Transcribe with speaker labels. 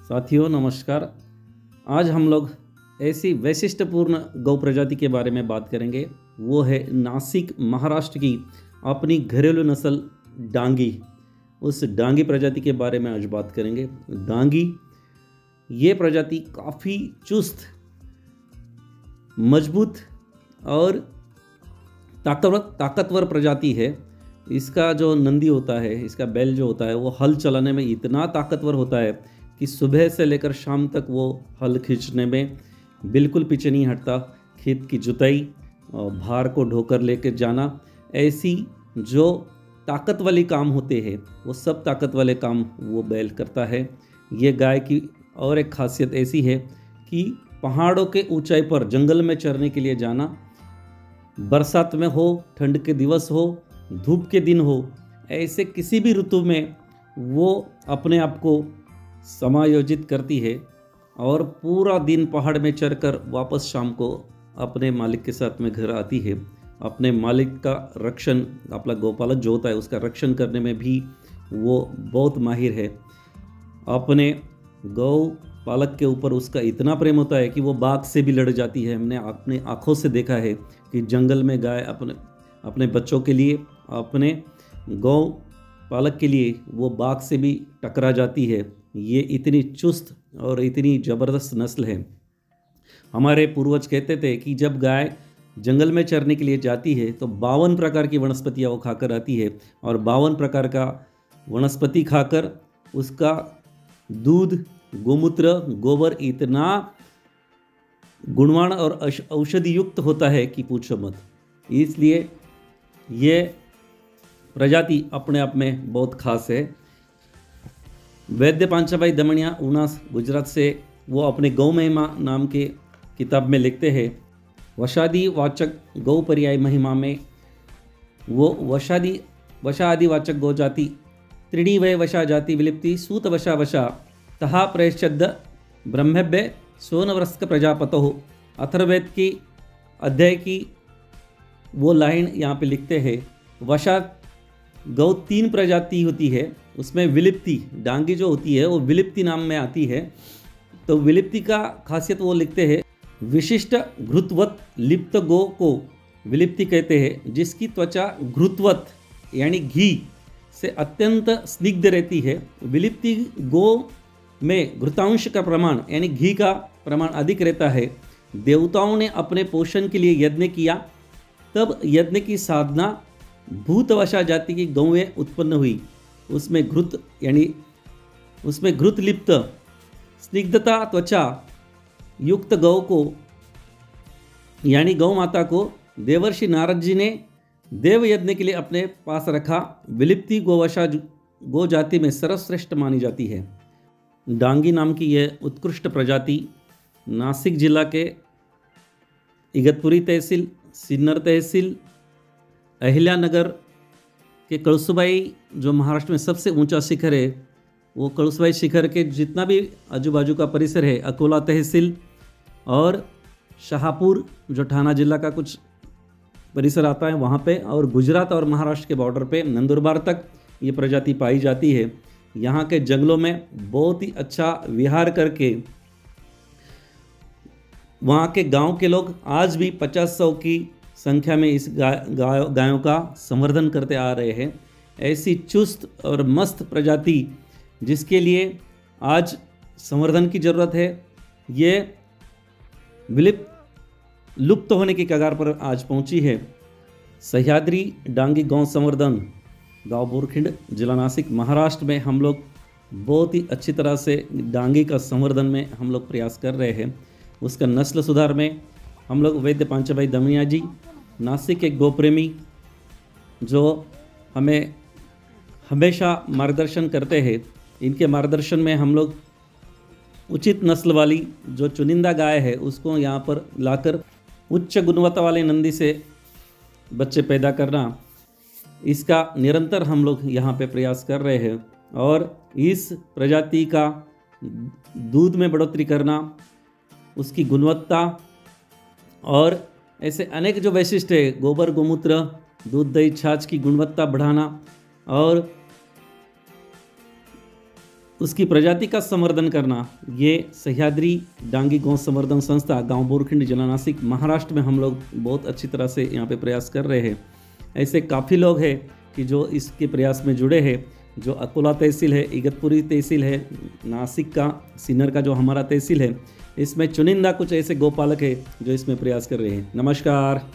Speaker 1: साथियों नमस्कार। आज हम लोग ऐसी वैशिष्ट्यपूर्ण गौ प्रजाति के बारे में बात करेंगे। वो है नासिक महाराष्ट्र की अपनी घरेलू नस्ल डांगी। उस डांगी प्रजाति के बारे में आज बात करेंगे। डांगी ये प्रजाति काफ़ी चुस्त, मजबूत और ताकतवर प्रजाति है। इसका जो नंदी होता है, इसका बैल जो होता है, वो हल चलाने में इतना ताकतवर होता है कि सुबह से लेकर शाम तक वो हल खींचने में बिल्कुल पीछे नहीं हटता। खेत की जुताई और भार को ढोकर लेकर जाना, ऐसी जो ताकत वाली काम होते हैं वो सब ताकत वाले काम वो बैल करता है। ये गाय की और एक खासियत ऐसी है कि पहाड़ों के ऊंचाई पर जंगल में चरने के लिए जाना, बरसात में हो, ठंड के दिवस हो, धूप के दिन हो, ऐसे किसी भी ऋतु में वो अपने आप को समायोजित करती है और पूरा दिन पहाड़ में चरकर वापस शाम को अपने मालिक के साथ में घर आती है। अपने मालिक का रक्षण, अपना गौपालक जो होता है उसका रक्षण करने में भी वो बहुत माहिर है। अपने गौ पालक के ऊपर उसका इतना प्रेम होता है कि वो बाघ से भी लड़ जाती है। हमने अपने आँखों से देखा है कि जंगल में गाय अपने बच्चों के लिए, अपने गौ पालक के लिए वो बाघ से भी टकरा जाती है। ये इतनी चुस्त और इतनी ज़बरदस्त नस्ल है। हमारे पूर्वज कहते थे कि जब गाय जंगल में चरने के लिए जाती है तो 52 प्रकार की वनस्पतियाँ वो खाकर आती है और 52 प्रकार का वनस्पति खाकर उसका दूध, गोमूत्र, गोबर इतना गुणवान और औषधि युक्त होता है कि पूछो मत। इसलिए ये प्रजाति अपने आप में बहुत खास है। वैद्य पांचाभाई दमनिया उनास गुजरात से वो अपने गौ महिमा नाम के किताब में लिखते हैं, वशादि वाचक गौ पर्याय महिमा में वो वशादि वाचक गौ जाति त्रिणी वय वशा जाति विलिप्ति सूत वशा वशा तहा प्रयश्चद ब्रह्मभ्य सोनवरस्क प्रजापतो। अथर्ववेद की अध्याय की वो लाइन यहाँ पे लिखते हैं। वशा गौ 3 प्रजाति होती है, उसमें विलिप्ति डांगी जो होती है वो विलिप्ति नाम में आती है। तो विलिप्ति का खासियत वो लिखते हैं, विशिष्ट घृतवत लिप्त गौ को विलिप्ति कहते हैं, जिसकी त्वचा घृतवत यानी घी से अत्यंत स्निग्ध रहती है। विलिप्ति गौ में घृतांश का प्रमाण यानी घी का प्रमाण अधिक रहता है। देवताओं ने अपने पोषण के लिए यज्ञ किया, तब यज्ञ की साधना भूतवशा जाति की गौएं उत्पन्न हुई। उसमें घृत लिप्त स्निग्धता त्वचा युक्त गौ को यानी गौ माता को देवर्षि नारद जी ने देव यज्ञ के लिए अपने पास रखा। विलिप्ति गोवशा गौ जाति में सर्वश्रेष्ठ मानी जाती है। डांगी नाम की यह उत्कृष्ट प्रजाति नासिक जिला के इगतपुरी तहसील, सिन्नर तहसील, अहिल्यानगर के कळसुबाई जो महाराष्ट्र में सबसे ऊंचा शिखर है, वो कळसुबाई शिखर के जितना भी आजू बाजू का परिसर है, अकोला तहसील और शाहपुर जो ठाना जिला का कुछ परिसर आता है वहाँ पे, और गुजरात और महाराष्ट्र के बॉर्डर पे नंदुरबार तक ये प्रजाति पाई जाती है। यहाँ के जंगलों में बहुत ही अच्छा विहार करके वहाँ के गांव के लोग आज भी 50-100 की संख्या में इस गायों का संवर्धन करते आ रहे हैं। ऐसी चुस्त और मस्त प्रजाति जिसके लिए आज संवर्धन की ज़रूरत है, ये लुप्त होने की कगार पर आज पहुंची है। सह्याद्री डांगी गौ संवर्धन, गांव बोरखिंड, जिला नासिक, महाराष्ट्र में हम लोग बहुत ही अच्छी तरह से डांगी का संवर्धन में हम लोग प्रयास कर रहे हैं। उसका नस्ल सुधार में हम लोग वैद्य पांचाभाई दमनिया जी, नासिक के गोप्रेमी जो हमें हमेशा मार्गदर्शन करते हैं, इनके मार्गदर्शन में हम लोग उचित नस्ल वाली जो चुनिंदा गाय है उसको यहाँ पर लाकर उच्च गुणवत्ता वाले नंदी से बच्चे पैदा करना, इसका निरंतर हम लोग यहाँ पे प्रयास कर रहे हैं। और इस प्रजाति का दूध में बढ़ोतरी करना, उसकी गुणवत्ता और ऐसे अनेक जो वैशिष्ट्य है, गोबर, गोमूत्र, दूध, दही, छाछ की गुणवत्ता बढ़ाना और उसकी प्रजाति का संवर्धन करना, ये सह्याद्री डांगी गौ संवर्धन संस्था, गांव बोरखंड, जिला नासिक, महाराष्ट्र में हम लोग बहुत अच्छी तरह से यहाँ पे प्रयास कर रहे हैं। ऐसे काफ़ी लोग हैं कि जो इसके प्रयास में जुड़े हैं, जो अकोला तहसील है, इगतपुरी तहसील है, नासिक का सीनर का जो हमारा तहसील है, इसमें चुनिंदा कुछ ऐसे गौपालक है जो इसमें प्रयास कर रहे हैं। नमस्कार।